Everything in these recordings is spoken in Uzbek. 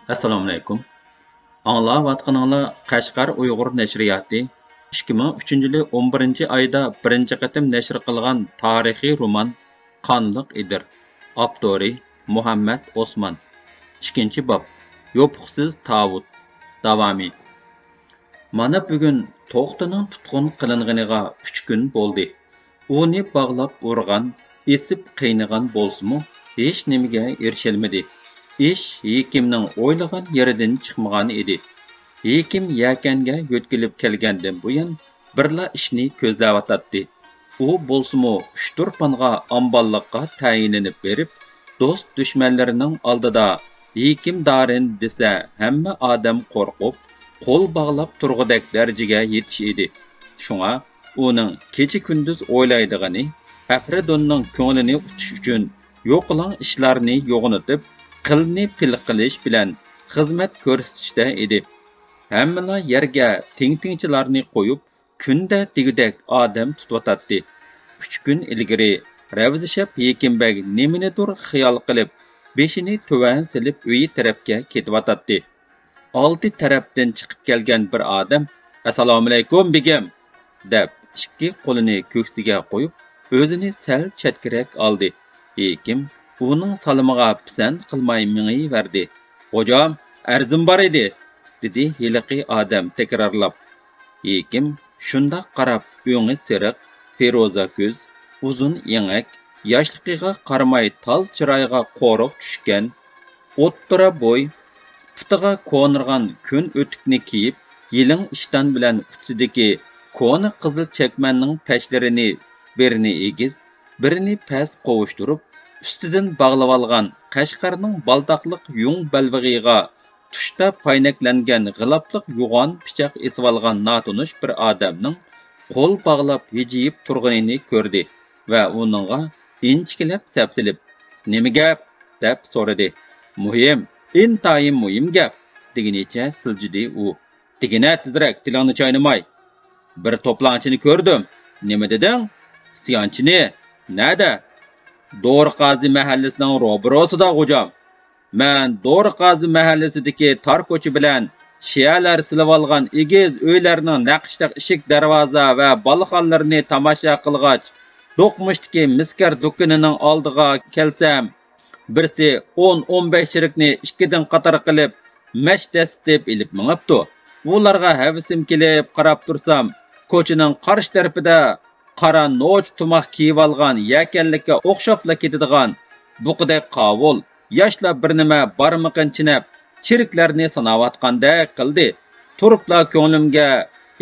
Assalomu alaykum. Anglayotganinglar Qashqar Uyg'ur nashriyati 2003-yili 11-oyda birinchi qatim nashr qilgan tarixiy roman Qonliq Idir. Avtori Muhammad Osman. 2-bob. Yo'piqsiz Tavut. Davomi. Mana bugun to'xtining tutqun qilinganiga 3 kun bo'ldi. Uni bog'lab urgan, esib qiynagan bo'lsa-mu, hech nimaga erishalmadi. İş hekimning o'ylagan yeridan chiqmagan edi. Hekim yakanga yo'tkilib kelgandan buyon birla ishni ko'zlayotdi. U bo'lsa-mu Shturpanga amballiqqa tayinlanib berib, do'st dushmanlarining oldida hekim darin desa hamma odam qo'rqib, qo'l bog'lab turg'udek darajaga yetish edi. Shunga uning kecha-kunduz o'ylaydigani Afridonning ko'nglini uchish uchun yo'qlang ishlarni yo'g'initib qilni pil qilish bilan xizmat ko'rsatishda edi. Hammalar yerga ting-tingchilarni qo'yib, kunda degudek odam tutayotdi. 3 kun ilgari Ravzishab Hekimbek nimanidir xiyol qilib, beshini tuvan silib uyi tarafga ketyotdi. Oldi tarafdan chiqib kelgan bir odam "Assalomu alaykum begim" deb ikki qo'lini ko'ksiga qo'yib, o'zini sal chetkirak oldi. Hekim uning salimiga pisand qilmay mingayverdi. "Hojam, arzim bor edi", dedi hiliqi odam takrorlab. Hekim shundoq qarab, o'ngi siriq, feroza ko'z, uzun yengak, yoshligiga qaramay toz chiroyga qo'riq tushgan, o'ttira bo'y, putiga ko'nirgan kun o'tikni kiyib, yiling ishton bilan uchsidagi ko'ni qizil chakmanning tashlarini birini egiz, birini past qovushtirib, ustidan bog'lab olgan Qashqarning baldoqliq yung balvig'iga tushda paynaklangan g'ilopliq yo'g'on pichoq esib olgan notunish bir odamning qo'l bog'lab hijiyib turganini ko'rdi va uningga inchikilab sapsilib, "Nima gap?" deb so'radi. "Muhim, intayin muhim gap", deginicha siljidi u. "Degina tezroq, tilingni chaynamay. Bir to'planchini ko'rdim. Nima deding? Isyonchini? Nada?" "Do'rqazi mahallasining ro'barosida hojam. Men Do'rqazi mahallasidagi tor ko'cha bilan shiyalar silib olgan egiz uylarning naqshdaq eshik darvoza va balxonlarini tomosha qilgach, do'qmushdagi miskar do'konining oldiga kelsam, birsi 10-15 shirikni ikkidan qator qilib mashdastib ilib mingibdi. Ularga havasim kelib qarab tursam, ko'chaning qarshi tarafida qara noch tumoq kiyib olgan yakanlikka o'xshobla ketadigan buqidek qovul yoshlar bir nima barmiqin chinab chiriklarni sanayotgandek qildi. Turibla ko'nglimga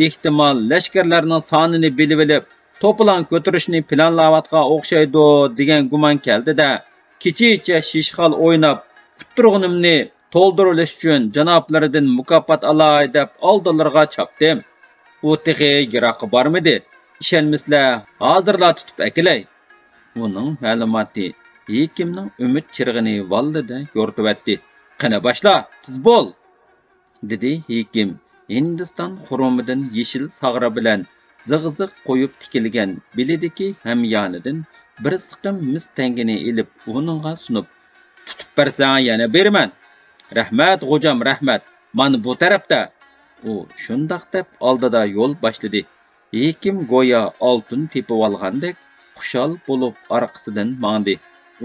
ehtimol lashkarlarning sonini bilib olib to'plan ko'tarishni planlayotgan o'xshaydi degan gumon keldi-da, kechicha shishxal o'ynab turg'unimni to'ldirilish uchun janoblaridan mukofot olay deb oldilariga chopdim. U tehi yiroqqa bormidi? İşenmisler hazırla tutup ekiley." Uning ma'lumoti hekimning umid chirg'ini vallida yo'rtibdi. "Qani boshla, tiz bo'l", dedi hekim Hindiston xurumidan yeshil sag'ra bilan zig'ziq qo'yib tikilgan belidagi hamyonidan bir siqim mis tangini ilib uningga sunib, "Tutib bersang yana beraman." "Rahmat, hojam, rahmat. Mana bu tarafda." U shundoq deb oldida yo'l boshladi. Hekim go'yo oltin tepib olgandek xushal bo'lib orqasidan mandi.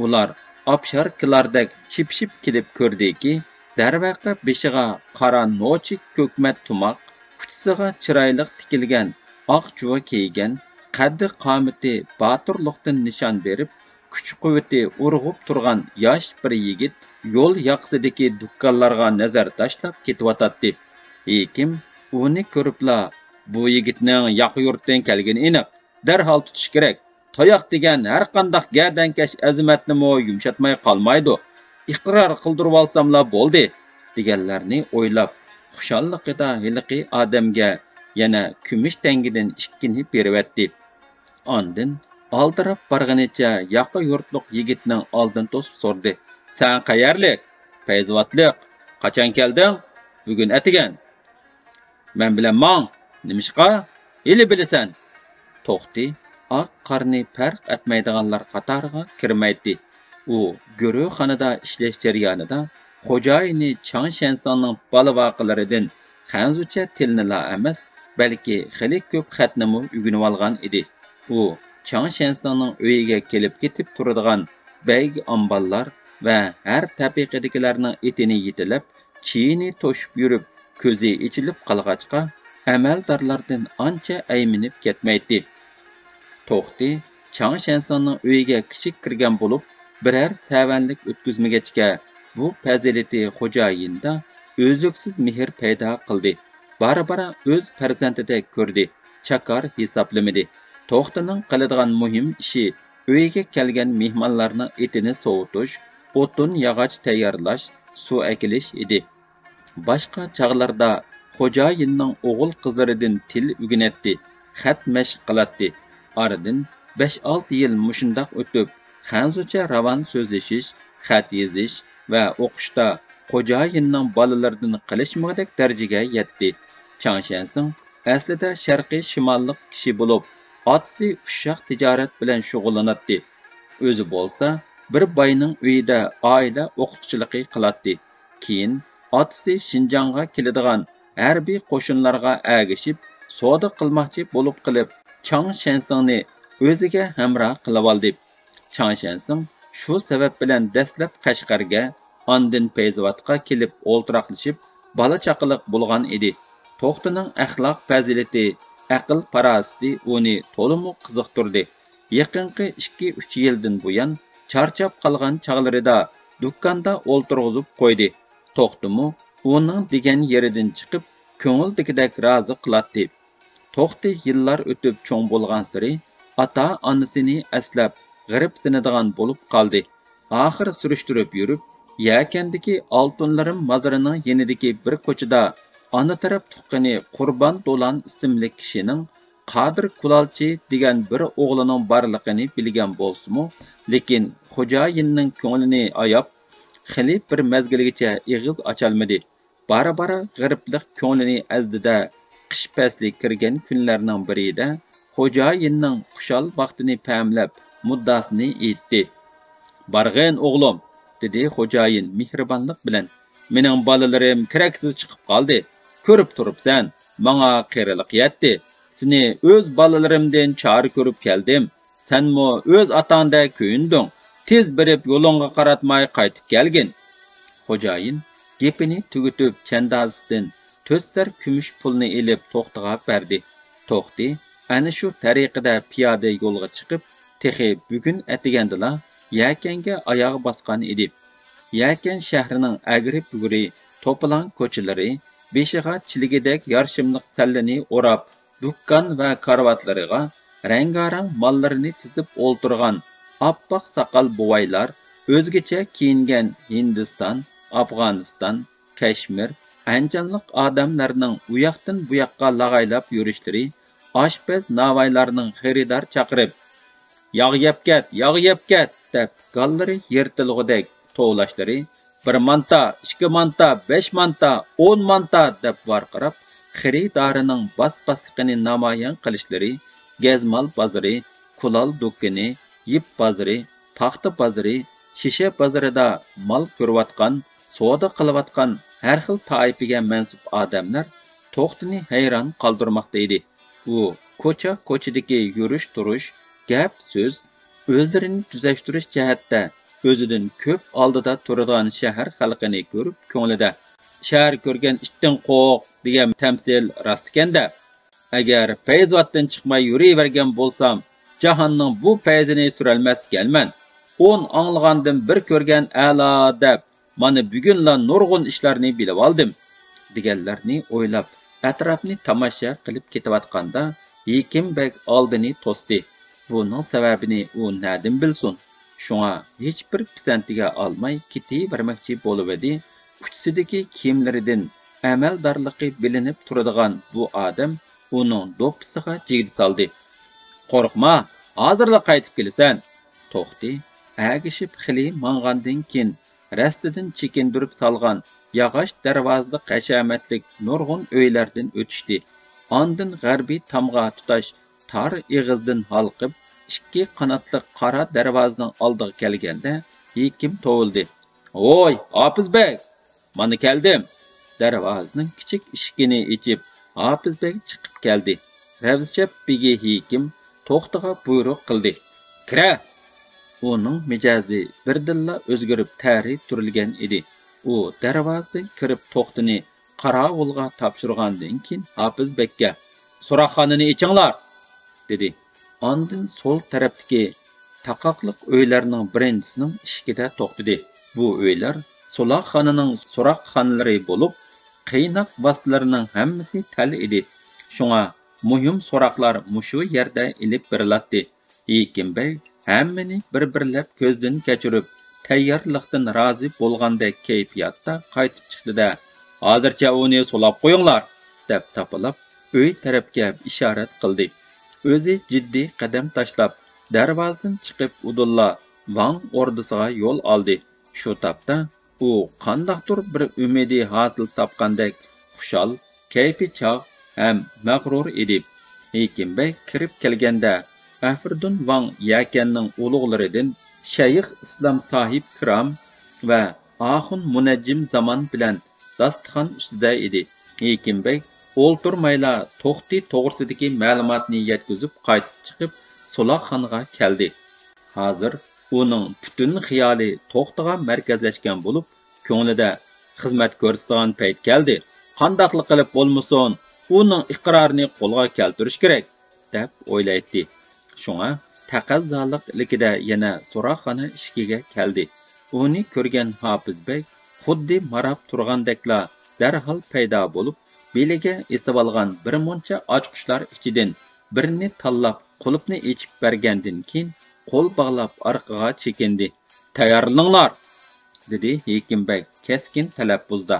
Ular obsharkilardek chipshib kelib ko'rdiki, darvaqa beshiga qora nochik ko'kmat tumoq, kuchsiga chiroyli tikilgan oq juva kiygan, qaddi qomati boturlikdan nishon berib, kuch-quvvati urg'ib turgan yosh bir yigit yo'l yoqsidagi dukkanlarga nazar tashlab ketyotdi. Hekim uni ko'ribla, "Bu yigitning yoq yurtdan kelgani aniq. Darhol tutish kerak. Toyoq degan har qanday gadankash azimatni mo yumshatmay qolmaydi. Iqror qildirib olsamla bo'ldi", deganlarni o'ylab, xushalliqida hiliqi odamga yana kumush tangidan ikkini beribdi. Ondan oldirab borganicha yoq yurtliq yigitning oldin to'sib so'rdi. "Sen qayerlik? Fayzvatliq. Qachon kelding? Bugun atigan. Men bilan mang. Nimishqa? Eli bilasan." To'xti, oq qarni farq etmaydiganlar qatoriga kirmaydi. U guruhxonada ishlash jarayonida xo'jayini Chang Shensangning bola voqealaridan Xanzucha tilnila emas, balki xili ko'p xatnimi o'rganib olgan edi. U Chang Shensangning uyiga kelib ketib turadigan baygi amballar va har tabiqadagilarning etini yetilib, chiyini to'shib yurib, ko'zi ichilib qolg'achqa, amaldorlardan ancha ayminib ketmaydi. To'xti Chang Shensangning uyiga kichik kirgan bo'lib, birər səvənlik ötküzmegəçkə bu fəzileti xo'jayinda özüksiz mehr paydo qildi. Bara-bara öz farzandida ko'rdi. Chakar hisoblamadi. To'xtining qiladigan muhim ishi uyiga kelgan mehmonlarning etini sovutish, o'tin yog'och tayyorlash, suv akilish edi. Boshqa chog'larda xo'jayinning o'g'il qizlaridan til o'rganatdi, xat mashq qiladi. Oradan 5-6 yil mushundoq o'tib, Xanzucha ravan so'zlashish, xat yozish va o'qishda xo'jayinning bolalaridan qilishmag'dak darajaga yetdi. Chang Shensang aslida sharqiy shimollik kishi bo'lib, otasi ushoq tijorat bilan shug'ullanadi. O'zi bo'lsa, bir boyning uyida oila o'qituvchiligi qiladi. Keyin otasi Shinjongga keladigan harbiy qo'shinlarga agishib, savdo qilmoqchi bo'lib qilib, Chang Shensangni o'ziga hamroh qilib oldi. Chang Shensang shu sabab bilan dastlab Qashqarga, ondan Payzavotga kelib o'ltiraqlashib, bola chaqiliq bo'lgan edi. To'xtining axloq fazilati, aql farosati uni to'liq qiziqtirdi. Yaqinqi 2-3 yildan buyon charchab qolgan chaqlarida do'konda o'ltirg'izib qo'ydi. To'xtimi uning degan yeridan chiqib, ko'ngildagidek rozi qiladi. To'xti yillar o'tib cho'ng bo'lgan sari ota-onasini aslab g'arib sinadigan bo'lib qoldi. Oxir surishtirib yurib, yakandagi oltinlarim mazarining yenidagi bir ko'chada ona taraf tuqqani Qurbon Do'lan ismli kishining Qodir Kulolchi degan bir o'g'lining borligini bilgan bo'lsa-mu, lekin xo'jayinning ko'nglini ayab, xili bir mezgilgacha ig'iz ocholmadi. Bara-bara g'ariblik ko'nglini azdida qish fasli kirgan kunlarning birida xo'jayinning xushal vaqtini pamlab muddasini aytdi. "Barg'in o'g'lim", dedi xo'jayin mehribonlik bilan. "Mening bolalarim keraksiz chiqib qoldi. Ko'rib turibsan, menga qerilik yetdi. Seni o'z bolalarimdan chora ko'rib keldim. Senmi o'z otangda kuyinding. Tez berib yo'lingga qaratmay qaytib kelgin." Xo'jayin gapini tugutib chandasidan 4 sar kumush pulni elib To'xtiga berdi. To'xti ana shu tariqada piyoda yo'lga chiqib, texi bugun atigandila Yakanga oyog'i bosgan edi. Yakan shahrining agri-bugri, to'plan ko'chalari, beshiga chiligidek yarshimliq sallini o'rab, dukkan va karvatlariga rangarang mollarini tizib o'ltirgan oppoq soqol buvaylar, o'zgacha kiyingan Hindiston, Afg'oniston, Kashmir, anjanliq odamlarning u yoqdan bu yoqqa lag'aylab yurishlari, oshpaz navaylarning xaridor chaqirib, "Yog' yeb ket" deb gallari yirtilg'udek tovlashlari 1 manta, 2 manta, 5 manta, 10 manta deb varqirab, xaridorining bas-basligini namoyon qilishlari, gazmal bozori, kulol do'koni, yip bozori, paxta bozori, shisha bozorida mol ko'rayotgan, savdo qilayotgan har xil toifaga mansub odamlar To'xtini hayron qoldirmoqda edi. U ko'chadagi yurish-turish, gap so'z, o'zlarini tuzashtirish jihatda o'zidan ko'p oldida turadigan shahar xalqini ko'rib, ko'nglida "Shahar ko'rgan itdan qo'q" degan tamsil rost ekanda. Agar Fayzvatdan chiqmay yuravergan bo'lsam, jahonning bu fayzini suralmas ekanman. 10 anglagandan bir ko'rgan a'lo deb, mana bugunla nurg'un ishlarni bilib oldim, deganlarni o'ylab, atrofni tomosha qilib ketayotganda Yekimbek oldini to'sdi. Buning sababini u nadin bilsin. Shunga hech bir pisantiga olmay ketavermoqchi bo'lib edi. Kuchsidagi kiyimlaridan amaldorligi bilinib turadigan bu odam uning do'ppisiga jigd soldi. "Qo'rqma, hozirla qaytib kelasan." To'xti agishib xili mang'andan keyin rastidan chekindirib solgan yog'och darvozali qashamatlik nurg'un uylardan o'tishdi. Ondan g'arbiy tomg'a tutash tor ig'izdan halqib, 2 qanotli qora darvozaning oldiga kelganda Yekim to'vildi. "Voy, Hofizbek, mana keldim. Darvozaning kichik eshigini ochib, Hofizbek chiqib keldi. Ravzchab begi Hekim to'xtiga buyruq qildi. Kira! Uning mijozi birdilla o'zgarib tari turilgan edi. U darvozadan kirib to'xtini qarovulga topshirgandan keyin Hofizbekka "So'roqxonani ichinglar" dedi. Ondan sol tarafdagi taqoqliq uylarning birinchisining eshigida to'xtadi. Bu uylar so'roqxonaning so'roqxonalari bo'lib, qiynoq vositalarining hammasi tal edi. Shunga muhim so'roqlar mushu yerda ilib beriladi. Hekimbey hammani bir-birlab ko'zdan kechirib, tayyorlikdan rozi bo'lgandek kayfiyatda qaytib chiqdi-da, "Hozircha uni so'lab qo'yinglar" deb tapilib, uy tarafga ishorat qildi. O'zi jiddiy qadam tashlab, darvozadan chiqib udulla Vang ordisiga yo'l oldi. Shu topda u qandaqdir bir umidi hosil topgandek xushal, kayfi chog' ham mag'rur edi. Hekimbey kirib kelganda Afirdun Vang yakanning ulug'laridan Shayx Islom Sohib Kiram va Axun Munajjim Zaman bilan dasturxon ustida edi. Hekimbey o'ltirmayla to'xti to'g'risidagi ma'lumotni yetkazib qaytib chiqib so'loqxonaga keldi. Hozir uning butun xiyoli to'xtiga markazlashgan bo'lib, ko'nglida xizmat ko'rsatgan payt keldi. Qandaqlik qilib bo'lmasin, uning iqrorini qo'lga keltirish kerak deb o'ylaydi. Shunga taqozzoliq ilikida yana so'roqxona ishiga keldi. Uni ko'rgan Hofizbek xuddi marab turgandekla darhol paydo bo'lib, beliga esib olgan bir muncha ochqushlar ichidan birini tanlab qulupni echib bergandan keyin qo'l bog'lab orqaga chekindi. "Tayyorlaninglar" dedi Hekimbek keskin talaffuzda.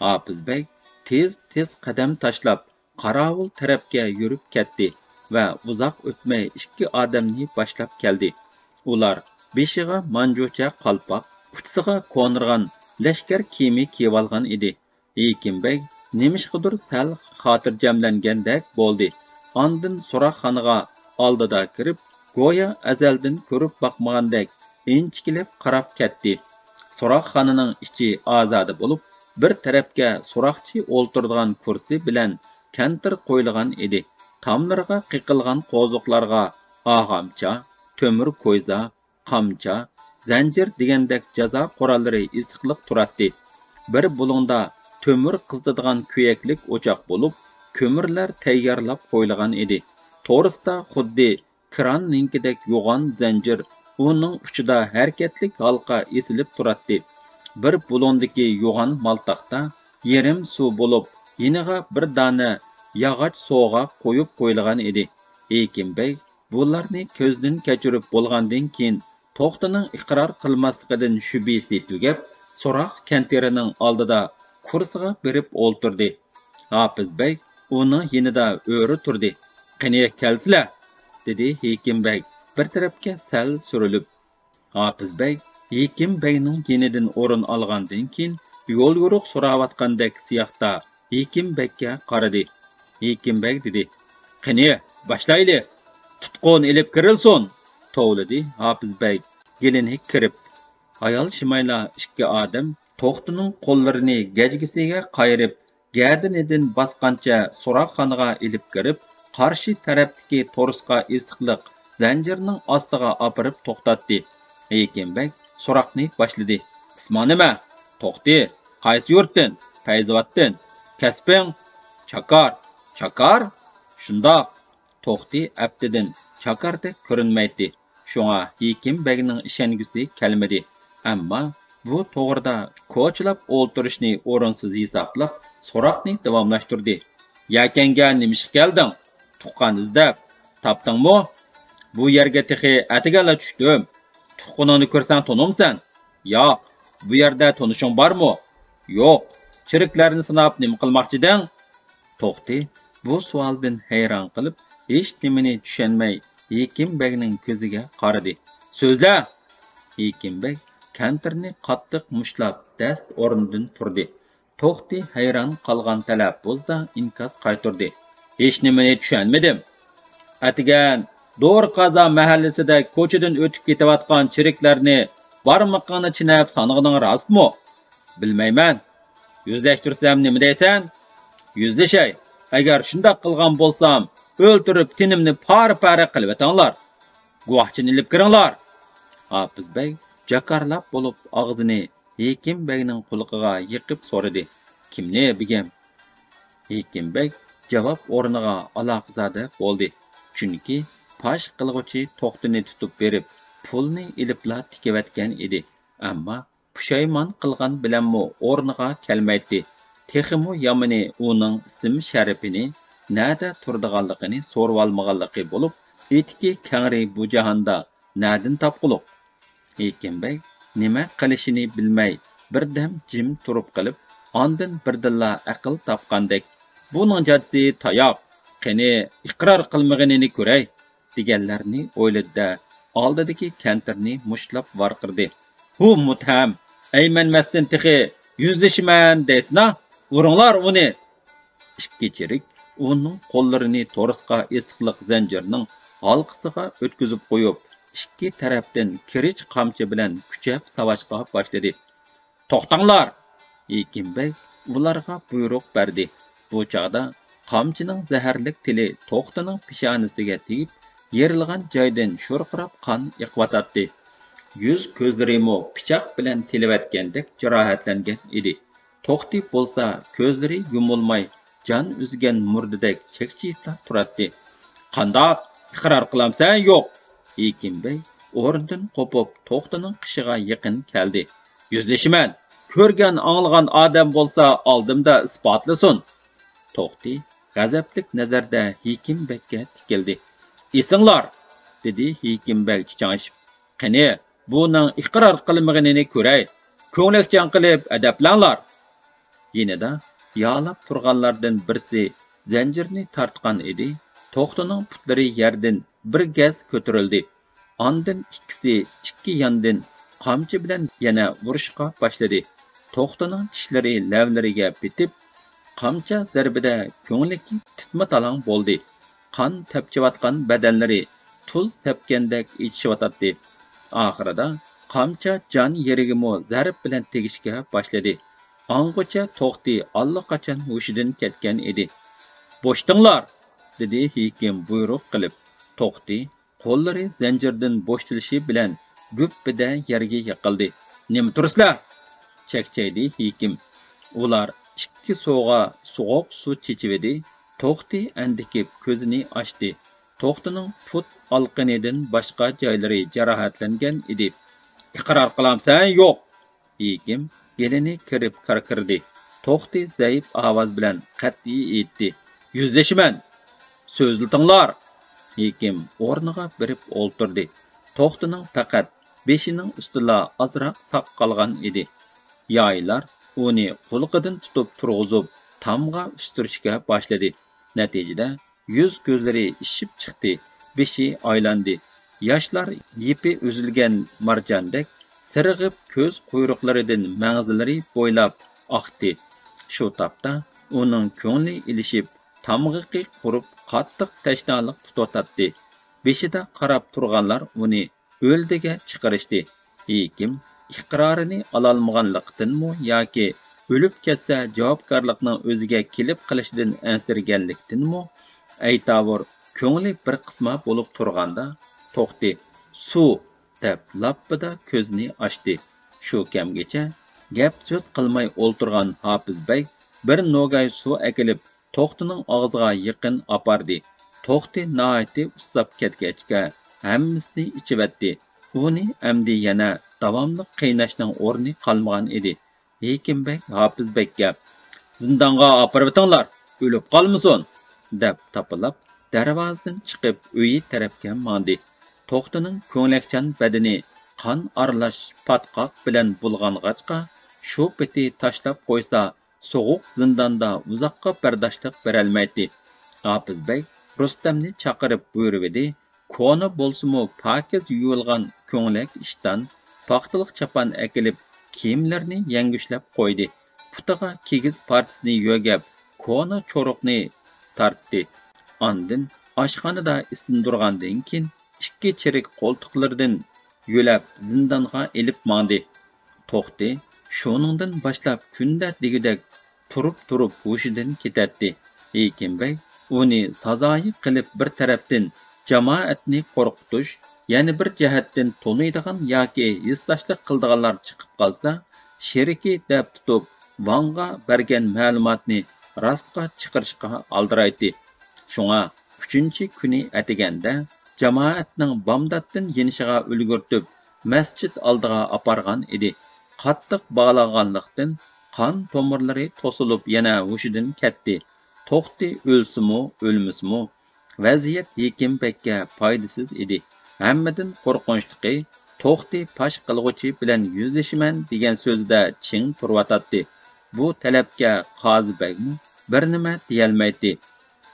Hofizbek tez qadam tashlab qarovul tarafga yurib ketdi va uzoq o'tmay ikki odamni boshlab keldi. Ular beshiga manjucha qalpoq, uchsiga qo'nirgan lashkar kiyimi kiyib olgan edi. Hekimbek nemishqidir sal xotirjamlangandek bo'ldi. Ondan so'roqxonaga oldida kirib, go'yo azaldan ko'rib boqmagandek inchikilib qarab ketdi. So'roqxonaning ichi ozoda bo'lib, bir tarafga so'roqchi o'ltirgan kursi bilan kantir qo'yilgan edi. Tomlarga qiqilgan qo'ziqlarga og'amcha, to'mir ko'yza, qamcha, zanjir degandek jazo qurollari issiqliq turadi. Bir bulungda to'mir qizitadigan kuyaklik o'choq bo'lib, ko'mirlar tayyorlab qo'yilgan edi. To'g'risida xuddi kranninkidek yo'g'on zanjir, uning uchida harakatlik halqa esilib turadi. Bir bulundagi yo'g'on maltaqda yerim suv bo'lib, yiniga bir dona yog'och so'g'a qo'yib qo'yilgan edi. Hekimbey bularni ko'zdan kechirib bo'lgandan keyin to'xtining iqror qilmasligidan shubhasi tugab, so'roq kanterining oldida kursiga berib o'ltirdi. Hofizbek uning yonida o'ri turdi. "Qani kelsizlar" dedi Hekimbey bir tarafga sal surilib. Hofizbek Hekimbeyning yonidan o'rin olgandan keyin yo'l yo'riq so'rayotgandek siyoqda Hekimbekka qaradi. Hekimbey dedi: "Qani boshlayli. Tutqun ilib kirilsin" tovladi Hofizbek gelini kirib. Ayol shimayla ikki odam to'xtining qo'llarini gajgisiga qayirib, gadinidan bosqancha so'roqxonaga ilib kirib, qarshi tarafdagi to'risqa issiqliq zanjirning ostiga opirib to'xtatdi. Hekimbek so'roqni boshladi. "Isming nima? To'xti, qaysi yurtdan? Fayzvatdan. Kasbing?" "Chakar." "Chakar?" "Shundoq." To'xti abdidan chakardek ko'rinmaydi. Shunga Hekimbekning ishongisi kelmadi. Ammo bu to'g'rida ko'chlab o'ltirishni o'rinsiz hisoblab, so'roqni davomlashtirdi. "Yakanga nimish kelding? Tuqqan izlab topdingmi?" "Bu yerga texi atigala tushdim. Tuqquningni ko'rsang tunimsan?" "Yo'q." "Bu yerda tunishing bormi?" "Yo'q." "Chiriklarni sinab nima qilmoqchiding?" To'xti bu savoldan hayron qilib, hech nimani tushunmay Hekimbekning ko'ziga qaradi. "So'zla!" Hekimbek kantirni qattiq mushlab, dast o'rnidan turdi. To'xti hayron qolgan talaffuzda inkos qaytardi. "Hech nimani tushunmadim. Atigan Do'rqazo mahallasida ko'chadan o'tib ketayotgan chiriklarni barmoqni chinab sanig'ing rostmi?" "Bilmayman." Yüzleştirsem nima deysan? Yüzleşay. Agar shundoq qilgan bo'lsam, o'ltirib tinimni par-para qilib atanglar. Guvohchini ilib kiringlar. Hofizbek jakarlab bo'lib og'zini Hekim Begning quliqiga yiqib so'radi. Kimni bigam? Hekim Beg javob o'rniga aloqizada bo'ldi. Chunki pash qilg'uchi to'xtini tutib berib, pulni ilibla tikavatgan edi. Ammo pushaymon qilgan bilanmi o'rniga kelmaydi. Texmu yamini uning ism sharifini nada turdiganligini so'rab olmaganligi bo'lib, etiki kangri bu jahonda nadin topquliq. Hekim Beg nima qilishini bilmay birdam jim turib qilib, ondan birdilla aql topgandek, buning jadisi tayoq, qani iqror qilmaganini ko'ray deganlarni o'yladi. Oldidagi kantirni mushtlab varqirdi. Hu mutham, aymanmasdan tixi yüzleşiman deysna, uringlar uni. Ikki chirik uning qo'llarini to'risqa esiqliq zanjirning halqisiga o'tkazib qo'yib, ikki tarafdan kirich qamchi bilan kuchab savaşqa boshladi. To'xtanglar! Hekim Beg ularga buyruq berdi. Bu chaqda qamchining zaharlik tili to'xtining peshonasiga tegib, yerilgan joydan sho'rqirab qon iqvatadi. Yüz ko'zlarimo pichoq bilan telivatgandek jarohatlangan edi. To'xti bo'lsa ko'zlari yumulmay, jon uzgan murdadek chekchiyibla turadi. Qandoq iqror qilamsan yo'q? Hekim Bey o'rnidan qo'pib to'xtining qishiga yaqin keldi. Yüzleşiman, ko'rgan anglagan odam bo'lsa oldimda isbotlasin. To'xti g'azablik nazarda Hekim Begga tikildi. Esinglar, dedi Hekim Beg chichangishib. Qani, buning iqror qilmaganini ko'ray. Ko'ngilchan qilib adablanglar. Yenida yalab turganlardan birisi zanjirni tortgan edi. To'xtining putlari yerdan bir gaz ko'tarildi. Ondan ikkisi ikki yondan qamchi bilan yana urishqa boshladi. To'xtining tishlari lavlariga bitib, qamcha zarbida ko'ngliki titma-talang bo'ldi. Qon tepchivatgan badanlari tuz sepgandek ichishyotdi. Oxirida qamcha jon yerigimi zarb bilan tegishga boshladi. Angacha To'xti allaqachon hushidan ketgan edi. "Bo'shtinglar!" dedi Hekim buyruq qilib. To'xti qo'llari zanjirdan bo'shtilishi bilan guppida yerga yiqildi. "Nima tursizlar?" chekchaydi Hekim. Ular ikki so'g'a so'q suv chechivedi. To'xti andikib ko'zini ochdi. To'xtining put alqinidan boshqa joylari jarohatlangan edi. "Iqror qilamsan yo'q?" Hekim gelini kirib qarqirdi. To'xti zaif ovoz bilan qat'iy aytdi. "Yüzleşiman. So'zlatinglar." Hekim o'rniga birib o'ltirdi. To'xtining faqat beshining ustida ozroq saq qolgan edi. Yaylar uni quliqidan tutib turg'izib, tamga ustirishga boshladi. Natijada yüz ko'zlari ishib chiqdi, beshi aylandi. Yoshlar yipi uzilgan marjandek sirg'ib ko'z quyruqlaridan mang'izlari bo'ylab oqdi. Shu topda uning ko'ngli ilishib, tamg'iqi qurib qattiq tashnalik tutotdi. Beshida qarab turganlar uni o'ldiga chiqarishdi. Hekim iqrorini ololmaganlikdanmi yoki o'lib ketsa javobgarlikning o'ziga kelib qilishidan ansirganlikdanmi aytavur ko'ngli bir qisma bo'lib turganda To'xti suv deb lappida ko'zini ochdi. Shu kamgacha gap so'z qilmay o'ltirgan Hofizbek bir nogay suv akilib To'xtining og'ziga yaqin apardi. To'xti noiti usab ketgachga hammasini ichivatdi. Uni amdi yana davomli qiynashning o'rni qolmagan edi. Hekim Beg Hofizbekka "Zindonga opirvatinglar, o'lib qolmasin" deb tapilib darvozadan chiqib uyi tarafga mandi. To'xtining ko'nglakchan badani qon aralash patqoq bilan bulg'ang'achqa shu peti tashlab qo'ysa so'g'uq zindonda uzoqqa bardoshlik berolmaydi. Hofizbek Rustamni chaqirib buyurdi. Ko'na bo'lsa-mu pokiz yuvilgan ko'nglak ishdan paxtaliq chapan akilib kiyimlarni yangushlab qo'ydi. Putiga kigiz partisini yo'gab ko'na cho'ruqni tartdi. Ondan oshxonada isindirgandan keyin ikki chirik qo'ltiqlardan yo'lab zindonga elib mandi. To'xti Şonundan başlap kunda degidek turib hushidan ketadi. Ekinbek uni sazoyi qilib bir tarafdan jamoatni qo'rqitish, yana bir jihatdan to'niydigan yoki hissdoshlik qildiganlar chiqib qolsa, sheriki deb tutib, Vanga bergan ma'lumotni rostga chiqarishga aldiraydi. Shunga 3-kuni atiganda jamoatning bomdoddan yenishiga ulgurtib, masjid oldiga apargan edi. Qattiq bog'langanlikdan qon tomirlari to'silib yana hushidan ketdi. To'xti o'lsimi, o'lmasimi, vaziyat Hekimbekka foydasiz edi. Hammadan qo'rqinchligi To'xti pash qilg'uchi bilan yuzlashiman degan so'zda ching turvatadi. Bu talabga Qozibekmi bir nima deyolmaydi.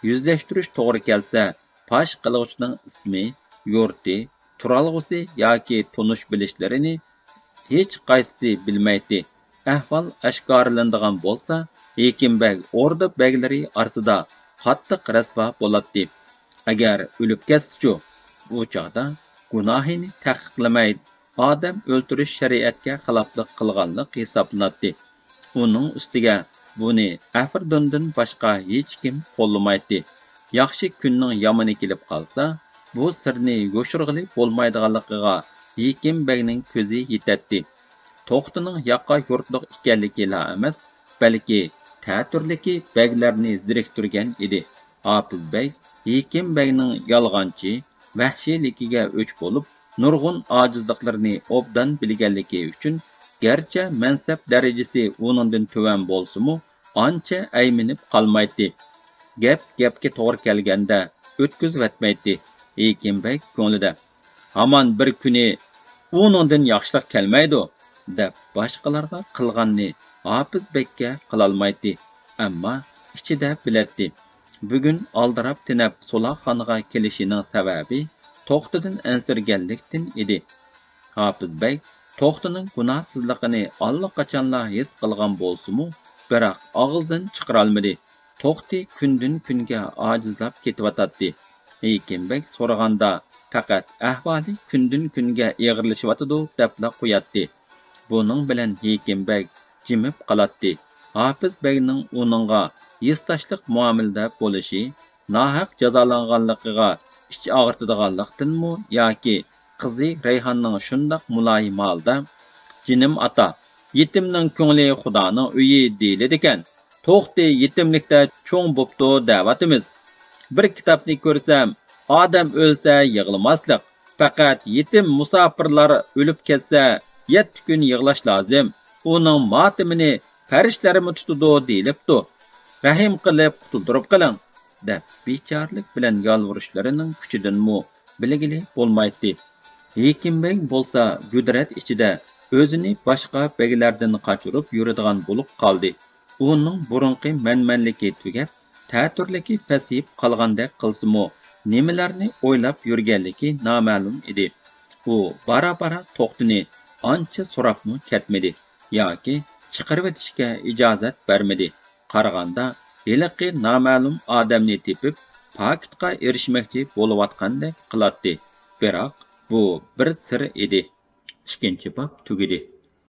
Yuzlashtirish to'g'ri kelsa, pash qilg'uchining ismi, yurti, turalg'usi yoki tonish bilishlarini hech qaysisi bilmaydi. Ahvol oshkorlanadigan bo'lsa, Hekimbek o'rda beglari orasida qattiq rasvo bo'ladi. Agar o'lib ketsa-chu, bu chog'da gunohini taqiqlamay odam o'ltirish shariatga xiloflik qilganlik hisoblanadi. Uning ustiga buni Afrdundan boshqa hech kim qo'llamaydi. Yaxshi kunning yomoni kelib qolsa, bu sirni yoshirg'ili bo'lmaydiganligiga Hekimbekning ko'zi yetadi. To'xtining yoqqa yurtliq ekanligiga emas, balki ta'turligi beglarni ziriktirgan edi. Hofizbek Hekimbekning yolg'onchi, vahshiyligiga o'ch bo'lib, nurg'un ojizliklarini obdan bilganligi uchun garchi mansab darajasi uningdan tuvan bo'lsa-mu, ancha ayminib qolmaydi. Gapga to'g'ri kelganda o'tkazib o'tmaydi. Hekimbek ko'nglida hamon bir kuni uningdan yaxshilik kelmaydi deb boshqalarga qilganni Hofizbekka qilolmaydi. Ammo ichida biladi. Bugun aldirab tinab Sulaxonga kelishining sababi To'xtidan ansirganlikdan edi. Hofizbek To'xtining gunohsizligini allaqachonlar his qilgan bo'lsa-mu, biroq og'zidan chiqara olmadi. To'xti kundan kunga ojizlab ketyotadi. Hekimbek so'raganda faqat ahvoli kundan kunga og'irlashyotidi debla qo'yadi. Buning bilan Hekimbek jimib qoladi. Hofizbekning uningga yesdoshlik muomalada bo'lishi nohaq jazolanganligiga ichi og'ritadiganlikdanmi yoki qizi Rayhonning shundoq muloyim holda "Jinim ota, yetimning ko'ngli Xudoning uyi" deyiladi ekan. To'xti yetimlikda cho'ng bo'pti da'vatimiz. Bir kitobni ko'rsam, odam o'lsa yig'lamaslik, faqat yetim musofirlar o'lib ketsa 7 kun yig'lash lozim. Uning motimini farishtalarmi tutadi deyilibdi. Rahim qilib qutuldirib qiling deb bechorlik bilan yolvurishlarining kuchidanmi bilgili bo'lmaydi. Hekimbek bo'lsa gudrat ichida o'zini boshqa beglardan qochirib yuradigan bo'lib qoldi. Uning burunqi manmanligi tugab, ta'turligi pasayib qolgandek qilsa-mu, nimalarni o'ylab yurganligi noma'lum edi. U bara-bara To'xtini ancha so'rabmi ketmadi yoki chiqarib o'tishga ijozat bermadi. Qaraganda heliqi noma'lum odamni tepib, paketga erishmoqchi bo'layotgandek qiladi. Biroq bu bir sir edi. 2-bob tugidi.